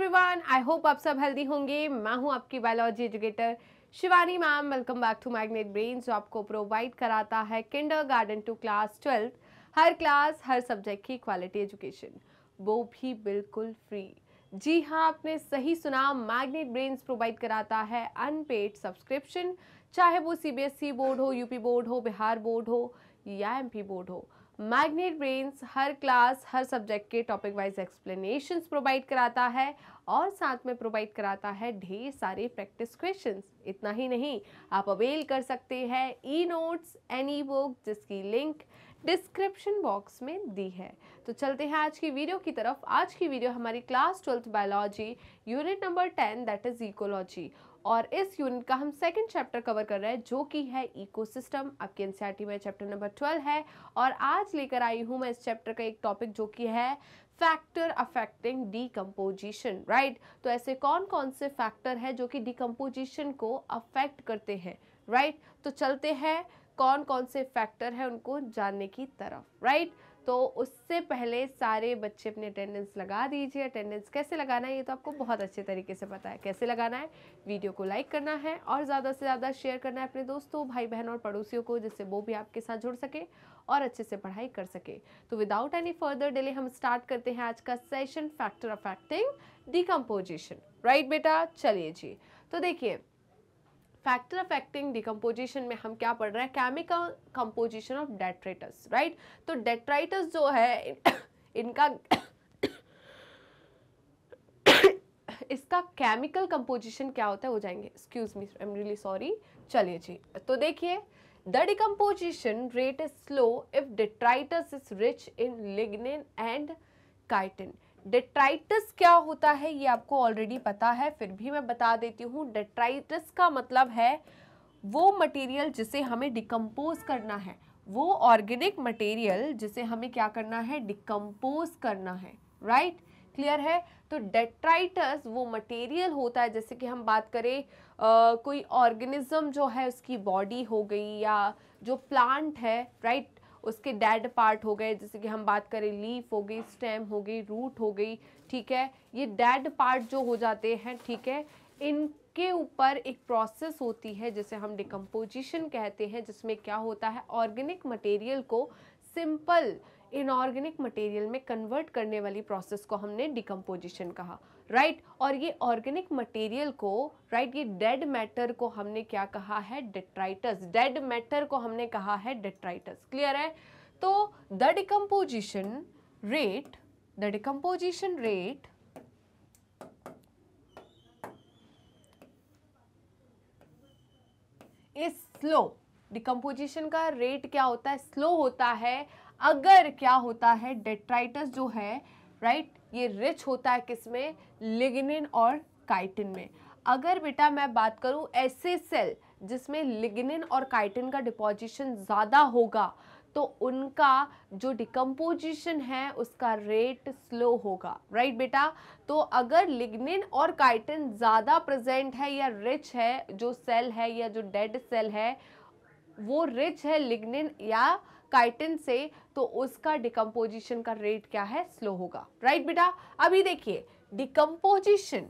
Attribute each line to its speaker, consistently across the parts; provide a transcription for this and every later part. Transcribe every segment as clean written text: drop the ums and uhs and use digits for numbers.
Speaker 1: Everyone, I hope आप सब healthy होंगे। मैं हूं आपकी biology educator Shivani ma'am. Welcome back to Magnet Brain, जो आपको प्रोवाइड कराता है किंडरगार्टन टू क्लास 12 हर क्लास हर सब्जेक्ट की क्वालिटी एजुकेशन, वो भी बिल्कुल फ्री। जी हाँ, आपने सही सुना, मैग्नेट ब्रेन्स प्रोवाइड कराता है अनपेड सब्सक्रिप्शन, चाहे वो सीबीएसई बोर्ड हो, यूपी बोर्ड हो, बिहार बोर्ड हो या एमपी बोर्ड हो। मैग्नेट ब्रेन्स हर क्लास हर सब्जेक्ट के टॉपिक वाइज एक्सप्लेनेशंस प्रोवाइड कराता है और साथ में प्रोवाइड कराता है ढेर सारे प्रैक्टिस क्वेश्चंस। इतना ही नहीं, आप अवेल कर सकते हैं ई नोट्स एनी बुक, जिसकी लिंक डिस्क्रिप्शन बॉक्स में दी है। तो चलते हैं आज की वीडियो की तरफ। आज की वीडियो हमारी class 12th biology unit number 10 that is ecology, और इस यूनिट का हम सेकंड चैप्टर कवर कर रहे हैं जो कि है इकोसिस्टम। आपके एनसीईआरटी में चैप्टर नंबर 12 है और आज लेकर आई हूं मैं इस चैप्टर का एक टॉपिक जो कि है फैक्टर अफेक्टिंग डिकम्पोजिशन। राइट, तो ऐसे कौन कौन से फैक्टर है जो कि डिकम्पोजिशन को अफेक्ट करते हैं। राइट, तो चलते हैं कौन कौन से फैक्टर है उनको जानने की तरफ। राइट, तो उससे पहले सारे बच्चे अपने अटेंडेंस लगा दीजिए। अटेंडेंस कैसे लगाना है ये तो आपको बहुत अच्छे तरीके से पता है। कैसे लगाना है, वीडियो को लाइक करना है और ज़्यादा से ज़्यादा शेयर करना है अपने दोस्तों, भाई बहन और पड़ोसियों को, जिससे वो भी आपके साथ जुड़ सके और अच्छे से पढ़ाई कर सके। तो विदाउट एनी फर्दर डिले हम स्टार्ट करते हैं आज का session, factor affecting decomposition. Right बेटा, चलिए जी। तो देखिए, फैक्टर अफेक्टिंग डिकम्पोजिशन में हम क्या पढ़ रहे हैं, chemical composition of detritus. Right, तो डेट्राइटस जो है इनका इसका केमिकल कंपोजिशन क्या होता है, हो जाएंगे, excuse me, I am really sorry. चलिए जी, तो देखिए, the decomposition rate is slow if detritus is rich in lignin and chitin. Detritus क्या होता है ये आपको ऑलरेडी पता है, फिर भी मैं बता देती हूँ। डेट्राइटस का मतलब है वो मटेरियल जिसे हमें डिकम्पोज करना है, वो ऑर्गेनिक मटेरियल जिसे हमें क्या करना है, डिकम्पोज करना है। राइट, क्लियर है। तो डेट्राइटस वो मटेरियल होता है, जैसे कि हम बात करें कोई ऑर्गेनिज्म जो है उसकी बॉडी हो गई या जो प्लांट है, राइट, उसके डेड पार्ट हो गए, जैसे कि हम बात करें लीफ हो गई, स्टेम हो गई, रूट हो गई। ठीक है, ये डेड पार्ट जो हो जाते हैं, ठीक है, इनके ऊपर एक प्रोसेस होती है जिसे हम डिकम्पोजिशन कहते हैं, जिसमें क्या होता है, ऑर्गेनिक मटेरियल को सिंपल इनऑर्गेनिक मटेरियल में कन्वर्ट करने वाली प्रोसेस को हमने डिकम्पोजिशन कहा। राइट, और ये ऑर्गेनिक मटेरियल को, राइट, ये डेड मैटर को हमने क्या कहा है, डेट्राइटस। डेड मैटर को हमने कहा है डेट्राइटस। क्लियर है। तो the decomposition rate is slow. Decomposition का रेट क्या होता है, स्लो होता है, अगर क्या होता है, डेट्राइटस जो है, राइट, ये रिच होता है किसमें, लिग्निन और काइटिन में। अगर बेटा मैं बात करूं ऐसे सेल जिसमें लिग्निन और काइटिन का डिपोजिशन ज़्यादा होगा तो उनका जो डिकम्पोजिशन है उसका रेट स्लो होगा। राइट बेटा, तो अगर लिग्निन और काइटिन ज़्यादा प्रेजेंट है या रिच है, जो सेल है या जो डेड सेल है वो रिच है लिग्निन या काइटिन से, तो उसका डिकम्पोजिशन का रेट क्या है, स्लो होगा। राइट बेटा, अभी देखिए, decomposition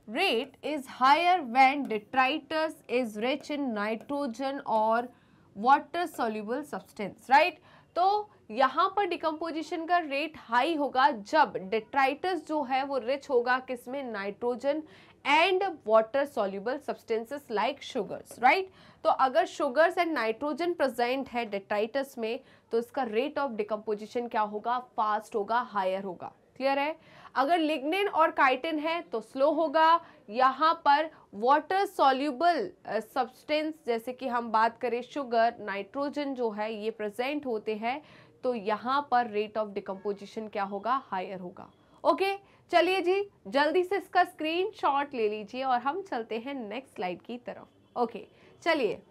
Speaker 1: rate is higher when detritus is rich in nitrogen और वाटर soluble substance। राइट, तो यहाँ पर डिकम्पोजिशन का रेट हाई होगा जब डेट्राइटस जो है वो रिच होगा किसमें, nitrogen and water soluble substances like sugars. Right, तो अगर शुगर्स एंड नाइट्रोजन प्रेजेंट है डेट्राइटस में तो इसका रेट ऑफ डिकम्पोजिशन क्या होगा, फास्ट होगा, हायर होगा। क्लियर है। अगर लिग्निन और काइटिन है तो स्लो होगा। यहाँ पर वाटर सॉल्युबल सब्सटेंस जैसे कि हम बात करें शुगर, नाइट्रोजन जो है ये प्रेजेंट होते हैं, तो यहाँ पर रेट ऑफ डिकम्पोजिशन क्या होगा, हायर होगा। ओके, चलिए जी, जल्दी से इसका स्क्रीनशॉट ले लीजिए और हम चलते हैं नेक्स्ट स्लाइड की तरफ। ओके, चलिए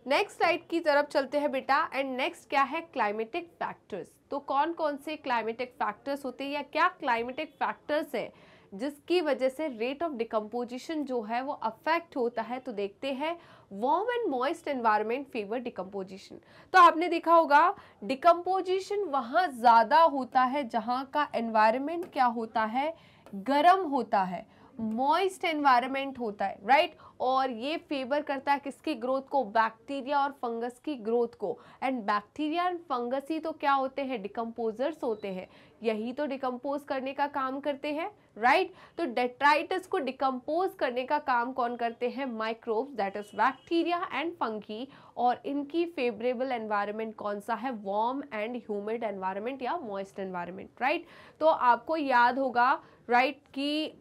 Speaker 1: नेक्स्ट स्लाइड की तरफ चलते हैं बेटा। एंड नेक्स्ट क्या है, क्लाइमेटिक फैक्टर्स। तो कौन कौन से क्लाइमेटिक फैक्टर्स होते हैं या क्या क्लाइमेटिक फैक्टर्स है जिसकी वजह से रेट ऑफ डिकम्पोजिशन जो है वो अफेक्ट होता है। तो देखते हैं, warm and moist environment favour decomposition. तो आपने देखा होगा डिकम्पोजिशन वहाँ ज़्यादा होता है जहाँ का एनवायरनमेंट क्या होता है, गर्म होता है, मॉइस्ट एनवायरनमेंट होता है, राइट। और ये फेवर करता है किसकी ग्रोथ को, बैक्टीरिया और फंगस की ग्रोथ को। एंड बैक्टीरिया एंड फंगस ही तो क्या होते हैं, डिकम्पोजर्स होते हैं, यही तो डिकम्पोज करने का काम करते हैं, राइट। तो डेट्राइटस को डिकम्पोज करने का काम कौन करते हैं, microbes, that is bacteria and fungi. और इनकी फेवरेबल एनवायरनमेंट कौन सा है, वार्म एंड ह्यूमिड एनवायरनमेंट या मॉइस्ट एनवायरनमेंट, राइट। तो आपको याद होगा, राइट, कि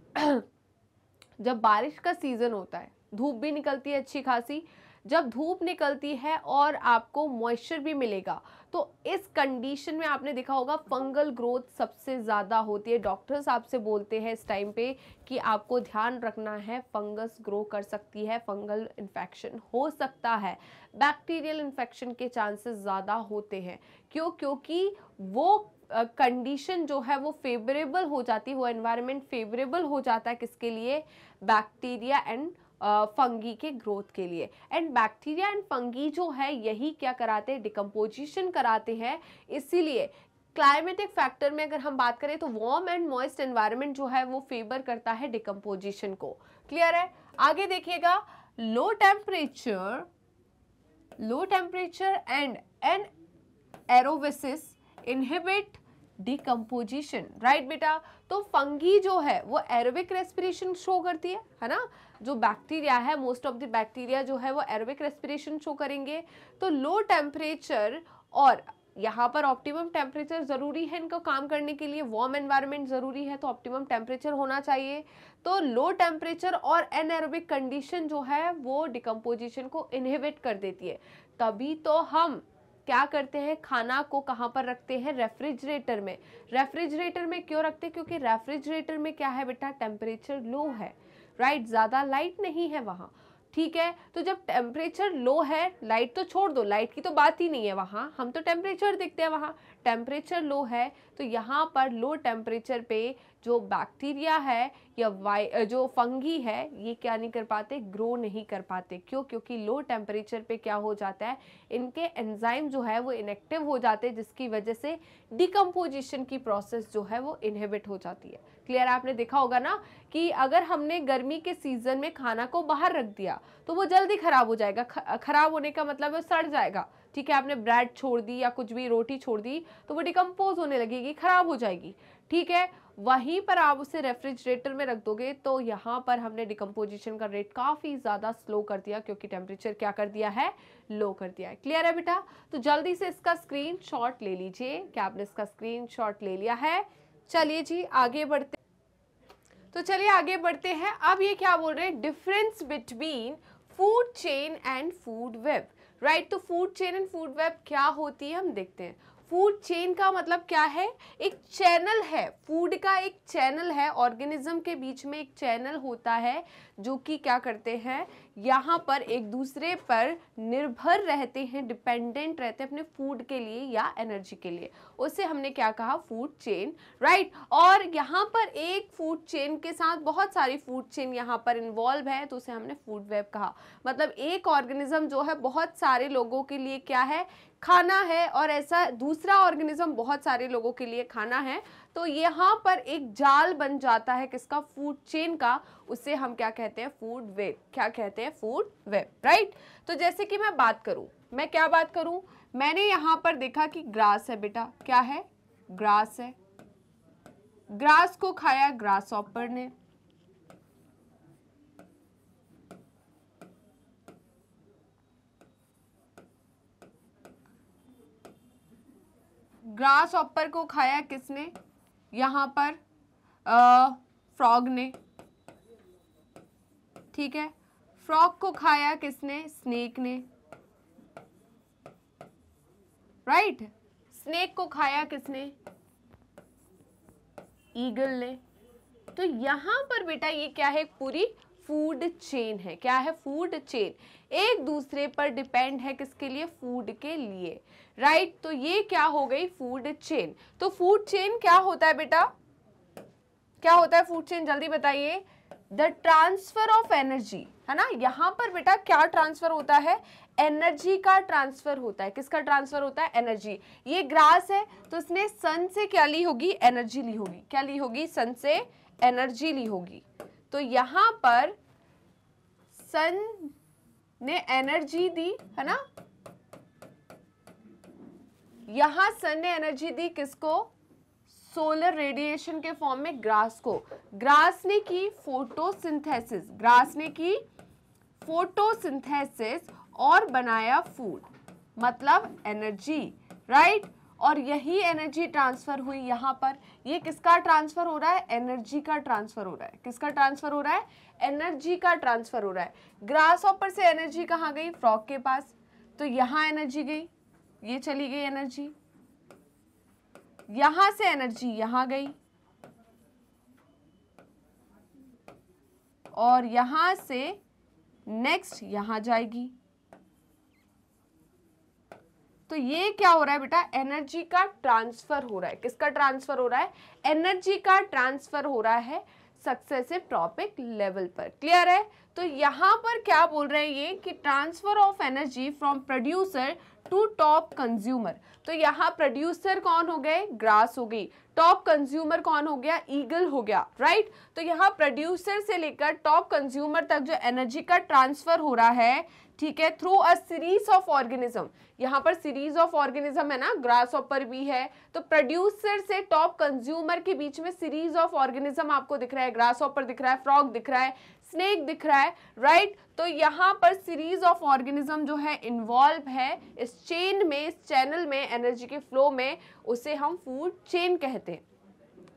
Speaker 1: जब बारिश का सीजन होता है, धूप भी निकलती है अच्छी खासी, जब धूप निकलती है और आपको मॉइस्चर भी मिलेगा, तो इस कंडीशन में आपने देखा होगा फंगल ग्रोथ सबसे ज़्यादा होती है। डॉक्टर्स आपसे बोलते हैं इस टाइम पे कि आपको ध्यान रखना है, फंगस ग्रो कर सकती है, फंगल इन्फेक्शन हो सकता है, बैक्टीरियल इन्फेक्शन के चांसेस ज़्यादा होते हैं। क्यों? क्योंकि वो कंडीशन जो है वो फेवरेबल हो जाती है, वो एनवायरनमेंट फेवरेबल हो जाता है किसके लिए, बैक्टीरिया एंड फंगी के ग्रोथ के लिए। एंड बैक्टीरिया एंड फंगी जो है यही क्या कराते हैं, डिकम्पोजिशन कराते हैं। इसीलिए क्लाइमेटिक फैक्टर में अगर हम बात करें तो वार्म एंड मॉइस्ट एनवायरनमेंट जो है वो फेवर करता है डिकम्पोजिशन को। क्लियर है? आगे देखिएगा, low temperature and aerobiosis inhibit decomposition, right बेटा। तो फंगी जो है वो एरोबिक रेस्पिरेशन शो करती है ना। जो बैक्टीरिया है, मोस्ट ऑफ द बैक्टीरिया जो है वो एरोबिक रेस्पिरेशन शो करेंगे। तो लो टेम्परेचर, और यहाँ पर ऑप्टिमम टेम्परेचर जरूरी है इनको काम करने के लिए, वार्म एनवायरनमेंट जरूरी है, तो ऑप्टिमम टेम्परेचर होना चाहिए। तो लो टेम्परेचर और एनएरोबिक कंडीशन जो है वो डिकम्पोजिशन को इनहिबिट कर देती है। तभी तो हम क्या करते हैं, खाना को कहाँ पर रखते हैं, रेफ्रिजरेटर में। रेफ्रिजरेटर में क्यों रखते हैं, क्योंकि रेफ्रिजरेटर में क्या है बेटा, टेम्परेचर लो है, राइट, ज़्यादा लाइट नहीं है वहाँ, ठीक है। तो जब टेम्परेचर लो है, लाइट तो छोड़ दो, लाइट की तो बात ही नहीं है वहाँ, हम तो टेम्परेचर देखते हैं, वहाँ टेम्परेचर लो है, तो यहाँ पर लो टेम्परेचर पे जो बैक्टीरिया है या जो फंगी है ये क्या नहीं कर पाते, ग्रो नहीं कर पाते। क्यों? क्योंकि लो टेम्परेचर पे क्या हो जाता है, इनके एंजाइम जो है वो इनएक्टिव हो जाते हैं, जिसकी वजह से डिकम्पोजिशन की प्रोसेस जो है वो इनहिबिट हो जाती है। क्लियर? आपने देखा होगा ना कि अगर हमने गर्मी के सीजन में खाना को बाहर रख दिया तो वो जल्दी खराब हो जाएगा। खराब होने का मतलब है सड़ जाएगा, ठीक है। आपने ब्रेड छोड़ दी या कुछ भी रोटी छोड़ दी तो वो डिकम्पोज होने लगेगी, खराब हो जाएगी, ठीक है। वहीं पर आप उसे रेफ्रिजरेटर में रख दोगे तो यहाँ पर हमने डिकम्पोजिशन का रेट काफ़ी ज़्यादा स्लो कर दिया, क्योंकि टेम्परेचर क्या कर दिया है, लो कर दिया है। क्लियर है बेटा? तो जल्दी से इसका स्क्रीनशॉट ले लीजिए। क्या आपने इसका स्क्रीनशॉट ले लिया है? चलिए जी आगे बढ़ते, तो चलिए आगे बढ़ते हैं। अब ये क्या बोल रहे हैं, difference between food chain and food web, right. तो food chain and food web क्या होती है हम देखते हैं। फूड चेन का मतलब क्या है, एक चैनल है, फूड का एक चैनल है, ऑर्गेनिज्म के बीच में एक चैनल होता है जो कि क्या करते हैं, यहाँ पर एक दूसरे पर निर्भर रहते हैं, डिपेंडेंट रहते हैं अपने फूड के लिए या एनर्जी के लिए, उसे हमने क्या कहा, फूड चेन, राइट। और यहाँ पर एक फूड चेन के साथ बहुत सारी फूड चेन यहाँ पर इन्वॉल्व है, तो उसे हमने फूड वेब कहा। मतलब एक ऑर्गेनिज्म जो है बहुत सारे लोगों के लिए क्या है, खाना है, और ऐसा दूसरा ऑर्गेनिज्म बहुत सारे लोगों के लिए खाना है। तो यहाँ पर एक जाल बन जाता है किसका, फूड चेन का, उसे हम क्या कहते हैं, फूड वेब। क्या कहते हैं, फूड वेब, राइट। तो जैसे कि मैं बात करूं, मैं क्या बात करूं, मैंने यहाँ पर देखा कि ग्रास है बेटा, क्या है, ग्रास है, ग्रास को खाया ग्रास हॉपर ने, ग्रास हॉपर को खाया किसने, यहाँ पर फ्रॉग ने, ठीक है। फ्रॉग को खाया किसने, स्नेक ने, राइट। स्नेक को खाया किसने, ईगल ने। तो यहाँ पर बेटा ये क्या है, पूरी फूड चेन है। क्या है, फूड चेन, एक दूसरे पर डिपेंड है, किसके लिए, फूड के लिए, राइट। तो ये क्या हो गई, फूड चेन। तो फूड चेन क्या होता है बेटा, क्या होता है फूड चेन, जल्दी बताइए। द ट्रांसफर ऑफ एनर्जी, है ना। यहाँ पर बेटा क्या ट्रांसफर होता है, एनर्जी का ट्रांसफर होता है। किसका ट्रांसफर होता है, एनर्जी। ये ग्रास है तो इसने सन से क्या ली होगी, एनर्जी ली होगी। क्या ली होगी, सन से एनर्जी ली होगी। तो यहाँ पर सन ने एनर्जी दी है ना, यहां सन ने एनर्जी दी किसको, सोलर रेडिएशन के फॉर्म में ग्रास को। ग्रास ने की फोटोसिंथेसिस, ग्रास ने की फोटोसिंथेसिस और बनाया फूड, मतलब एनर्जी, राइट। और यही एनर्जी ट्रांसफर हुई यहाँ पर। ये किसका ट्रांसफर हो रहा है, एनर्जी का ट्रांसफर हो रहा है। किसका ट्रांसफर हो रहा है, एनर्जी का ट्रांसफर हो रहा है। ग्रास हॉपर से एनर्जी कहाँ गई, फ्रॉग के पास, तो यहाँ एनर्जी गई, ये चली गई एनर्जी, यहां से एनर्जी यहां गई, और यहां से नेक्स्ट यहां जाएगी। तो ये क्या हो रहा है बेटा, एनर्जी का ट्रांसफर हो रहा है। किसका ट्रांसफर हो रहा है, एनर्जी का ट्रांसफर हो रहा है सक्सेसिव टॉपिक लेवल पर। क्लियर है। तो यहां पर क्या बोल रहे हैं ये कि transfer of energy from producer to top consumer. तो यहाँ प्रोड्यूसर कौन हो गए, ग्रास हो गई, टॉप कंज्यूमर कौन हो गया, ईगल हो गया, राइट। तो यहाँ प्रोड्यूसर से लेकर टॉप कंज्यूमर तक जो एनर्जी का ट्रांसफर हो रहा है, ठीक है, through a series of organism. यहाँ पर सीरीज ऑफ ऑर्गेनिज्म है ना, ग्रास हॉपर भी है, तो प्रोड्यूसर से टॉप कंज्यूमर के बीच में सीरीज ऑफ ऑर्गेनिज्म आपको दिख रहा है, ग्रास हॉपर दिख रहा है, फ्रॉग दिख रहा है, स्नेक दिख रहा है, राइट। तो यहाँ पर सीरीज ऑफ ऑर्गेनिज्म जो है इन्वॉल्व है इस चेन में, इस चैनल में, एनर्जी के फ्लो में, उसे हम फूड चेन कहते हैं,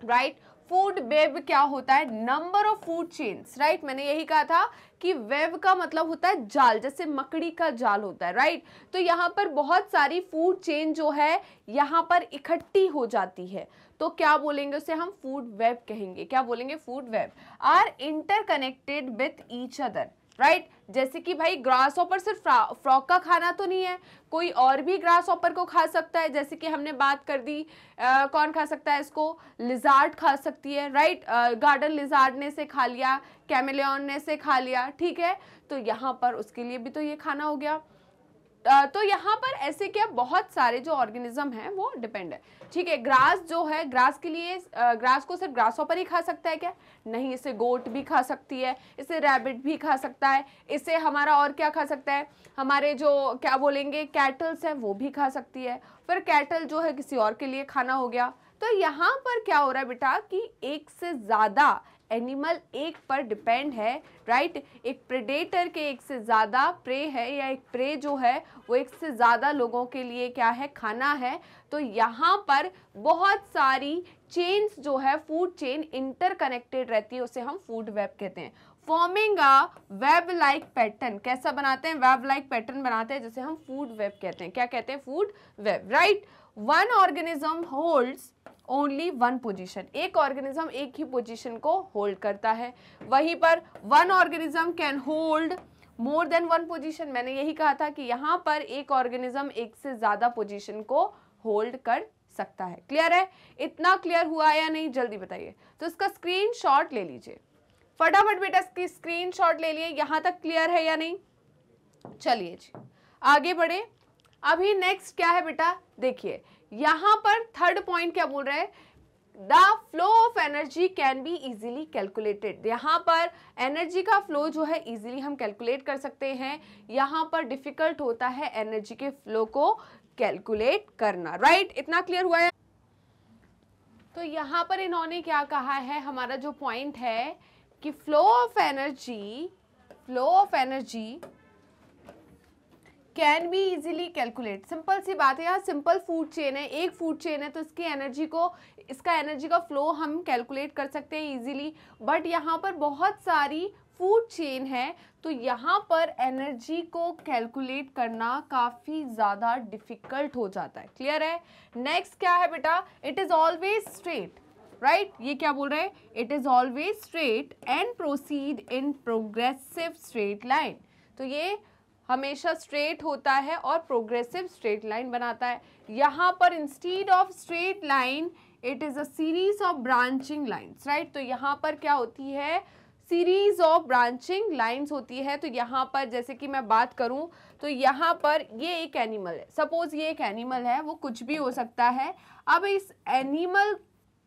Speaker 1: राइट। फूड वेब क्या होता है, number of food chains, right. मैंने यही कहा था कि वेब का मतलब होता है जाल, जैसे मकड़ी का जाल होता है, राइट। तो यहाँ पर बहुत सारी फूड चेन जो है यहाँ पर इकट्ठी हो जाती है, तो क्या बोलेंगे उसे हम फूड वेब कहेंगे। क्या बोलेंगे, food web are interconnected with each other, right. जैसे कि भाई ग्रास हॉपर सिर्फ फ्रॉग का खाना तो नहीं है, कोई और भी ग्रास हॉपर को खा सकता है। जैसे कि हमने बात कर दी कौन खा सकता है इसको, लिजार्ड खा सकती है, राइट। गार्डन लिजार्ड ने से खा लिया, कैमेलियन ने से खा लिया, ठीक है। तो यहाँ पर उसके लिए भी तो ये खाना हो गया। तो यहाँ पर ऐसे क्या बहुत सारे जो ऑर्गेनिज्म हैं वो डिपेंड है, ठीक है। ग्रास जो है, ग्रास के लिए ग्रास को सिर्फ ग्रास हॉपर ही खा सकता है क्या, नहीं, इसे गोट भी खा सकती है, इसे रैबिट भी खा सकता है, इसे हमारा और क्या खा सकता है, हमारे जो क्या बोलेंगे कैटल्स है वो भी खा सकती है। फिर कैटल जो है किसी और के लिए खाना हो गया। तो यहाँ पर क्या हो रहा है बेटा कि एक से ज़्यादा एनिमल एक पर डिपेंड है, राइट। एक प्रेडेटर के एक से ज़्यादा प्रे है, या एक प्रे जो है वो एक से ज़्यादा लोगों के लिए क्या है, खाना है। तो यहाँ पर बहुत सारी चेन्स जो है, फूड चेन इंटरकनेक्टेड रहती है, उसे हम फूड वेब कहते हैं। Forming a web like pattern, कैसा बनाते हैं, वेब लाइक पैटर्न बनाते हैं, जिसे हम फूड वेब कहते हैं। क्या कहते हैं, food web, right. One organism holds only one position, एक ऑर्गेनिज्म एक ही पोजीशन को होल्ड करता है। वहीं पर one organism can hold more than one position. मैंने यही कहा था कि यहाँ पर एक ऑर्गेनिज्म एक से ज्यादा पोजीशन को होल्ड कर सकता है। क्लियर है, इतना क्लियर हुआ या नहीं, जल्दी बताइए। तो इसका स्क्रीनशॉट ले लीजिए फटाफट बेटा, इसकी स्क्रीनशॉट ले लिए। यहाँ तक क्लियर है या नहीं, चलिए जी आगे बढ़े। अभी नेक्स्ट क्या है बेटा, देखिए यहां पर थर्ड पॉइंट क्या बोल रहे हैं, the flow of energy can be easily calculated. यहाँ पर एनर्जी का फ्लो जो है इजीली हम कैलकुलेट कर सकते हैं। यहाँ पर डिफिकल्ट होता है एनर्जी के फ्लो को कैलकुलेट करना, राइट। इतना क्लियर हुआ है। तो यहाँ पर इन्होंने क्या कहा है, हमारा जो पॉइंट है कि flow of energy can be easily calculate. Simple सी बात है, यहाँ सिंपल फूड चेन है, एक फूड चेन है, तो इसकी एनर्जी का फ्लो हम कैलकुलेट कर सकते हैं इजीली। बट यहाँ पर बहुत सारी फूड चेन है, तो यहाँ पर एनर्जी को कैलकुलेट करना काफ़ी ज़्यादा डिफिकल्ट हो जाता है। क्लियर है। नेक्स्ट क्या है बेटा, it is always straight, right. ये क्या बोल रहे हैं, it is always straight and proceed in progressive straight line. तो ये हमेशा स्ट्रेट होता है और प्रोग्रेसिव स्ट्रेट लाइन बनाता है। यहाँ पर instead of straight line it is a series of branching lines, right. तो यहाँ पर क्या होती है, सीरीज ऑफ ब्रांचिंग लाइन्स होती है। तो यहाँ पर जैसे कि मैं बात करूँ तो यहाँ पर ये एक एनिमल है, सपोज ये एक एनिमल है, वो कुछ भी हो सकता है। अब इस एनिमल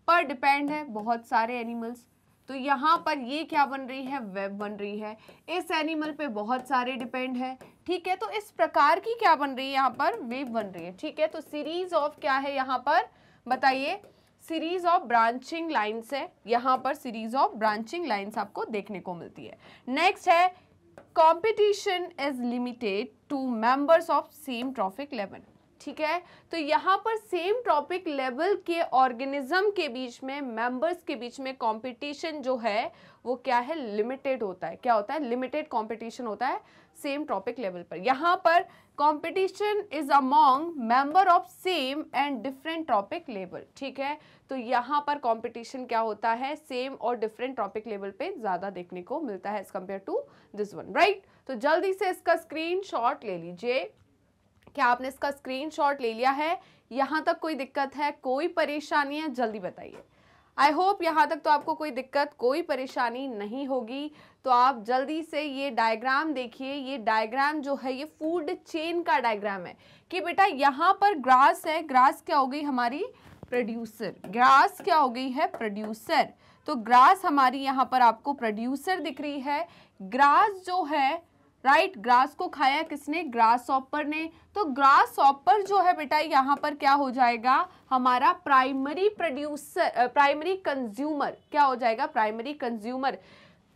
Speaker 1: पर डिपेंड है बहुत सारे एनिमल्स, तो यहाँ पर ये क्या बन रही है, वेब बन रही है। इस एनिमल पे बहुत सारे डिपेंड है, ठीक है। तो इस प्रकार की क्या बन रही है यहाँ पर, वेब बन रही है, ठीक है। तो सीरीज ऑफ क्या है यहाँ पर, बताइए, सीरीज ऑफ ब्रांचिंग लाइन्स है, यहाँ पर सीरीज ऑफ ब्रांचिंग लाइन्स आपको देखने को मिलती है। नेक्स्ट है competition is limited to members of same trophic level, ठीक है। तो यहाँ पर सेम ट्रॉपिक लेवल के ऑर्गेनिज्म के बीच में, मेंबर्स के बीच में कंपटीशन जो है वो क्या है, लिमिटेड होता है। क्या होता है, लिमिटेड कंपटीशन होता है सेम ट्रॉपिक लेवल पर। यहाँ पर competition is among member of same and different trophic level, ठीक है। तो यहाँ पर कंपटीशन क्या होता है, सेम और डिफरेंट ट्रॉपिक लेवल पे ज्यादा देखने को मिलता है as compare to this one, right. तो जल्दी से इसका स्क्रीनशॉट ले लीजिए। क्या आपने इसका स्क्रीनशॉट ले लिया है? यहाँ तक कोई दिक्कत है, कोई परेशानी है, जल्दी बताइए। आई होप यहाँ तक तो आपको कोई दिक्कत, कोई परेशानी नहीं होगी। तो आप जल्दी से ये डायग्राम देखिए। ये डायग्राम जो है ये फूड चेन का डायग्राम है कि बेटा यहाँ पर ग्रास है, ग्रास क्या हो गई हमारी, प्रोड्यूसर। ग्रास क्या हो गई है, प्रोड्यूसर। तो ग्रास हमारी यहाँ पर आपको प्रोड्यूसर दिख रही है। ग्रास जो है, राइट, ग्रास को खाया किसने, ग्रास हॉपर ने। तो ग्रास हॉपर जो है बेटा यहाँ पर क्या हो जाएगा, हमारा प्राइमरी प्रोड्यूसर, प्राइमरी कंज्यूमर। क्या हो जाएगा, प्राइमरी कंज्यूमर।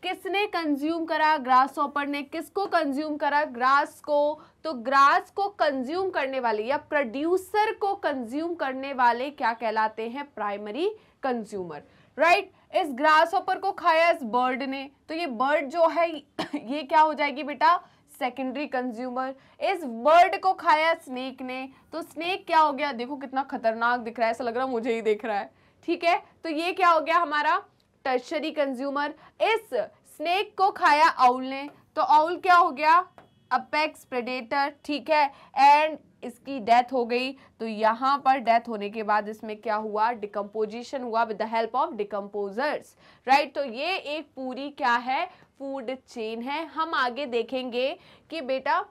Speaker 1: किसने कंज्यूम करा, ग्रास हॉपर ने। किसको कंज्यूम करा, ग्रास को। तो ग्रास को कंज्यूम करने वाले या प्रोड्यूसर को कंज्यूम करने वाले क्या कहलाते हैं, प्राइमरी कंज्यूमर, राइट। इस ग्रास हॉपर को खाया इस बर्ड ने, तो ये बर्ड जो है ये क्या हो जाएगी बेटा, सेकेंडरी कंज्यूमर। इस बर्ड को खाया स्नेक ने, तो स्नेक क्या हो गया, देखो कितना खतरनाक दिख रहा है, ऐसा लग रहा है मुझे ही देख रहा है, ठीक है। तो ये क्या हो गया हमारा टर्शरी कंज्यूमर। इस स्नेक को खाया आउल ने, तो आउल क्या हो गया, अपेक्स प्रेडेटर, ठीक है। एंड इसकी डेथ हो गई। तो यहाँ पर डेथ होने के बाद इसमें क्या हुआ, डिकम्पोजिशन हुआ with the help of decomposers, right. तो ये एक पूरी क्या है, फूड चेन है। हम आगे देखेंगे कि बेटा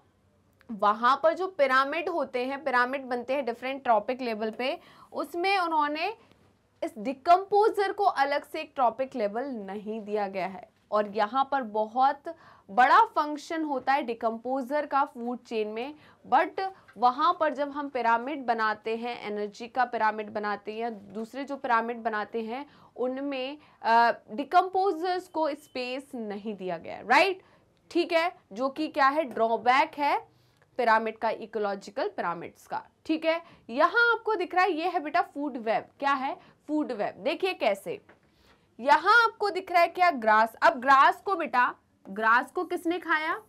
Speaker 1: वहां पर जो पिरामिड होते हैं, पिरामिड बनते हैं डिफरेंट ट्रॉपिक लेवल पे, उसमें उन्होंने इस डिकम्पोजर को अलग से एक ट्रॉपिक लेवल नहीं दिया गया है। और यहाँ पर बहुत बड़ा फंक्शन होता है डिकम्पोजर का फूड चेन में। बट वहाँ पर जब हम पिरामिड बनाते हैं, एनर्जी का पिरामिड बनाते हैं या दूसरे जो पिरामिड बनाते हैं, उनमें डिकम्पोजर्स को स्पेस नहीं दिया गया, राइट, ठीक है। जो कि क्या है, ड्रॉबैक है पिरामिड का, इकोलॉजिकल पिरामिड्स का, ठीक है। यहाँ आपको दिख रहा है ये है बेटा फूड वेब। क्या है, फूड वेब। देखिए कैसे, यहाँ आपको दिख रहा है क्या, ग्रास। अब ग्रास को बेटा, ग्रास को किसने खाया,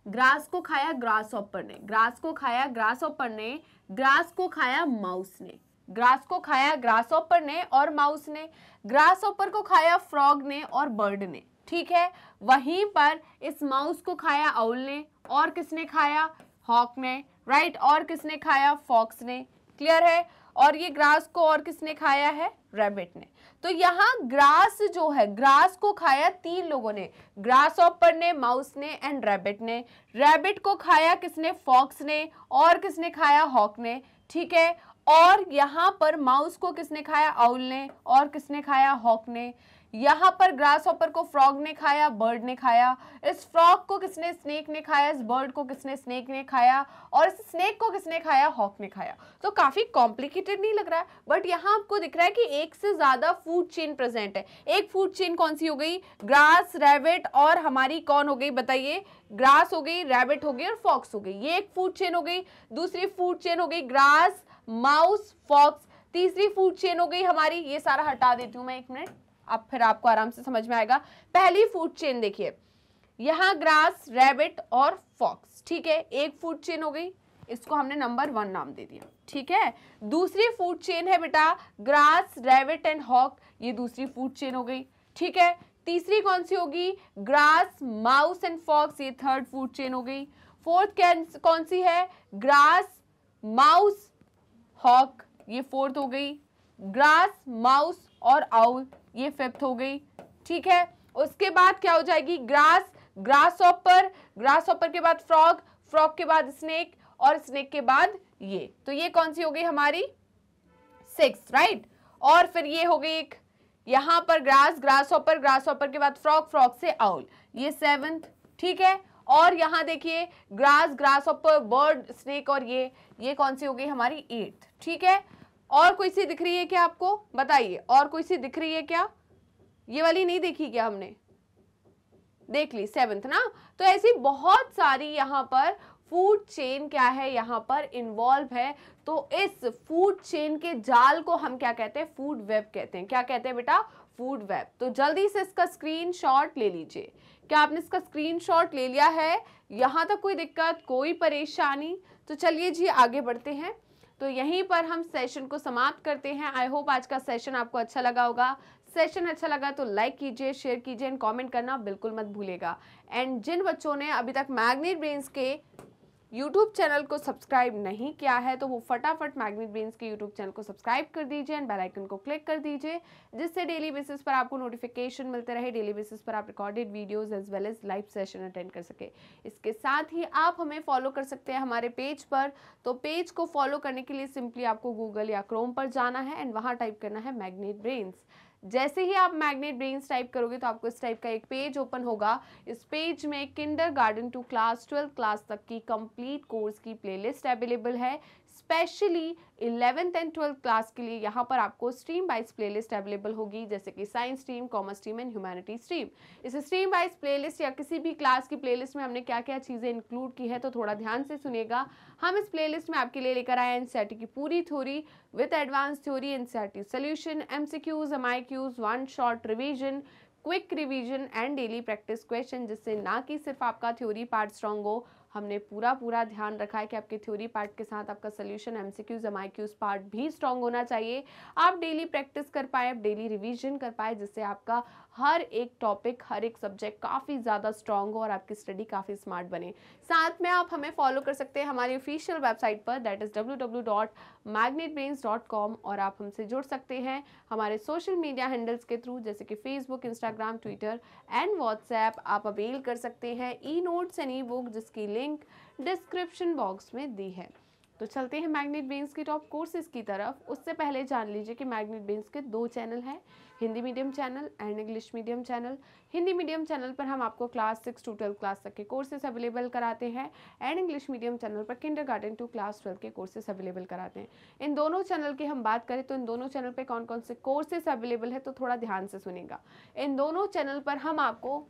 Speaker 1: ग्रास को खाया ग्रास हॉपर ने। ग्रास को खाया ग्रास हॉपर ने, ग्रास को खाया माउस ने। ग्रास को खाया ग्रास हॉपर ने और माउस ने। ग्रास हॉपर को खाया फ्रॉग ने और बर्ड ने, ठीक है। वहीं पर इस माउस को खाया आउल ने, और किसने खाया, हॉक ने, राइट। और किसने खाया, फॉक्स ने, क्लियर है। और ये ग्रास को और किसने खाया है, रैबिट ने। तो यहाँ ग्रास जो है, ग्रास को खाया 3 लोगों ने, ग्रास हॉपर ने, माउस ने एंड रैबिट ने। रैबिट को खाया किसने, फॉक्स ने, और किसने खाया, हॉक ने, ठीक है। और यहाँ पर माउस को किसने खाया, आउल ने, और किसने खाया, हॉक ने। यहाँ पर ग्रास हॉपर को फ्रॉग ने खाया, बर्ड ने खाया। इस फ्रॉग को किसने, स्नेक ने खाया। इस बर्ड को किसने, स्नेक ने खाया। और इस स्नेक को किसने खाया, हॉक ने खाया। तो काफी कॉम्प्लिकेटेड नहीं लग रहा है, बट यहाँ आपको दिख रहा है कि एक से ज्यादा फूड चेन प्रेजेंट है। एक फूड चेन कौन सी हो गई, ग्रास, रैबिट और हमारी कौन हो गई, बताइए, ग्रास हो गई, रैबिट हो गई और फॉक्स हो गई। ये एक फूड चेन हो गई। दूसरी फूड चेन हो गई ग्रास, माउस, फॉक्स। तीसरी फूड चेन हो गई हमारी, ये सारा हटा देती हूं मैं, 1 मिनट, अब फिर आपको आराम से समझ में आएगा। पहली फूड चेन देखिए, यहाँ ग्रास, रैबिट और फॉक्स, ठीक है, एक फूड चेन हो गई, इसको हमने नंबर 1 नाम दे दिया, ठीक है। दूसरी फूड चेन है बेटा ग्रास, रैबिट एंड हॉक, ये दूसरी फूड चेन हो गई, ठीक है। तीसरी कौन सी होगी, ग्रास, माउस एंड फॉक्स, ये 3rd फूड चेन हो गई। फोर्थ कौन सी है, ग्रास, माउस, हॉक, ये 4th हो गई। ग्रास, माउस और आउल, ये 5th हो गई, ठीक है। उसके बाद क्या हो जाएगी, grass, grass hopper, grass hopper के बाद फ्रॉग, फ्रॉग के बाद स्नेक और स्नेक के बाद ये, तो ये कौन सी हो गई हमारी 6th, राइट। और फिर ये हो गई एक, यहाँ पर grass, grass hopper, grass hopper के बाद फ्रॉग, फ्रॉग से आउल, ये 7th, ठीक है। और यहाँ देखिए grass, grass hopper, bird, snake, और ये कौन सी हो गई हमारी 8th, ठीक है। और कोई सी दिख रही है क्या आपको, बताइए, और कोई सी दिख रही है क्या? ये वाली नहीं देखी क्या हमने? देख ली, 7th ना। तो ऐसी बहुत सारी यहाँ पर फूड चेन क्या है, यहाँ पर इन्वॉल्व है। तो इस फूड चेन के जाल को हम क्या कहते हैं? फूड वेब कहते हैं। क्या कहते हैं बेटा? Food web. तो जल्दी से इसका स्क्रीनशॉट ले लीजिए। क्या आपने इसका स्क्रीनशॉट ले लिया है? यहाँ तक कोई दिक्कत, कोई परेशानी? तो चलिए जी आगे बढ़ते हैं। तो यहीं पर हम सेशन को समाप्त करते हैं। आई होप आज का सेशन आपको अच्छा लगा होगा। सेशन अच्छा लगा तो लाइक कीजिए, शेयर कीजिए एंड कमेंट करना बिल्कुल मत भूलिएगा। एंड जिन बच्चों ने अभी तक मैग्नेट ब्रेन्स के यूट्यूब चैनल को सब्सक्राइब नहीं किया है तो वो फटाफट मैग्नेट ब्रेन्स के यूट्यूब चैनल को सब्सक्राइब कर दीजिए एंड बेल आइकन को क्लिक कर दीजिए, जिससे डेली बेसिस पर आपको नोटिफिकेशन मिलते रहे, डेली बेसिस पर आप recorded videos as well as live session attend कर सके। इसके साथ ही आप हमें फॉलो कर सकते हैं हमारे पेज पर। तो पेज को फॉलो करने के लिए सिंपली आपको गूगल या क्रोम पर जाना है एंड वहाँ टाइप करना है मैग्नेट ब्रेन्स। जैसे ही आप मैग्नेट ब्रेन्स टाइप करोगे तो आपको इस टाइप का एक पेज ओपन होगा। इस पेज में kindergarten to class 12th class तक की कंप्लीट कोर्स की प्लेलिस्ट अवेलेबल है। Specially 11th and 12th class के लिए यहाँ पर आपको स्ट्रीम वाइज प्लेलिस्ट अवेलेबल होगी, जैसे कि science stream, commerce stream and humanity stream. इस स्ट्रीम वाइज प्लेलिस्ट या किसी भी क्लास की प्लेलिस्ट में हमने क्या क्या चीज़ें इंक्लूड की है तो थोड़ा ध्यान से सुनिएगा। हम इस प्लेलिस्ट में आपके लिए लेकर आए एनसीईआरटी की पूरी theory with advance theory, NCERT solution, MCQs, MIQs, one shot revision, quick revision and daily practice question, जिससे ना कि सिर्फ आपका थ्योरी पार्ट स्ट्रॉन्ग हो, हमने पूरा ध्यान रखा है कि आपके थ्योरी पार्ट के साथ आपका सोल्यूशन, एमसीक्यूज, एमआईक्यूज पार्ट भी स्ट्रॉन्ग होना चाहिए। आप डेली प्रैक्टिस कर पाए, आप डेली रिवीजन कर पाए, जिससे आपका हर एक टॉपिक, हर एक सब्जेक्ट काफ़ी ज़्यादा स्ट्रॉन्ग हो और आपकी स्टडी काफ़ी स्मार्ट बने। साथ में आप हमें फॉलो कर सकते हैं हमारी ऑफिशियल वेबसाइट पर, दैट इज़ www.magnetbrains.com, और आप हमसे जुड़ सकते हैं हमारे सोशल मीडिया हैंडल्स के थ्रू, जैसे कि Facebook, Instagram, Twitter and WhatsApp. आप अवेल कर सकते हैं e notes and E book, जिसकी लिंक डिस्क्रिप्शन बॉक्स में दी है। तो चलते हैं मैग्नेट ब्रेन्स की टॉप कोर्सेज की तरफ। उससे पहले जान लीजिए कि मैग्नेट ब्रेन्स के 2 चैनल हैं, Hindi medium channel and English medium channel. Hindi medium channel पर हम आपको क्लास 6 to 12 क्लास तक के कोर्सेज अवेलेबल कराते हैं एंड इंग्लिश मीडियम चैनल पर किंडरगार्टन टू क्लास 12 के कोर्सेज अवेलेबल कराते हैं। इन दोनों चैनल की हम बात करें तो इन दोनों चैनल पर कौन कौन से कोर्सेज अवेलेबल है तो थोड़ा ध्यान से सुनेगा। इन दोनों चैनल पर हम आपको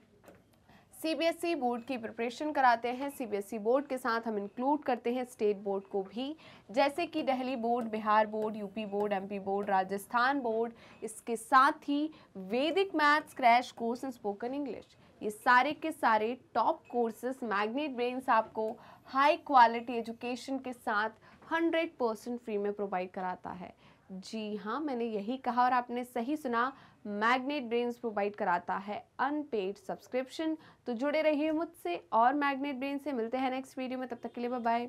Speaker 1: सीबीएसई बोर्ड की प्रिपरेशन कराते हैं। सीबीएसई बोर्ड के साथ हम इंक्लूड करते हैं स्टेट बोर्ड को भी, जैसे कि Delhi board, Bihar board, UP board, MP board, Rajasthan board. इसके साथ ही वैदिक maths crash course in spoken English. ये सारे के सारे टॉप कोर्सेज मैग्नेट ब्रेन्स आपको हाई क्वालिटी एजुकेशन के साथ 100% फ्री में प्रोवाइड कराता है। जी हाँ, मैंने यही कहा और आपने सही सुना, मैग्नेट ब्रेन्स प्रोवाइड कराता है अनपेड सब्सक्रिप्शन। तो जुड़े रहिए मुझसे और मैग्नेट ब्रेन से। मिलते हैं नेक्स्ट वीडियो में, तब तक के लिए बाय बाय।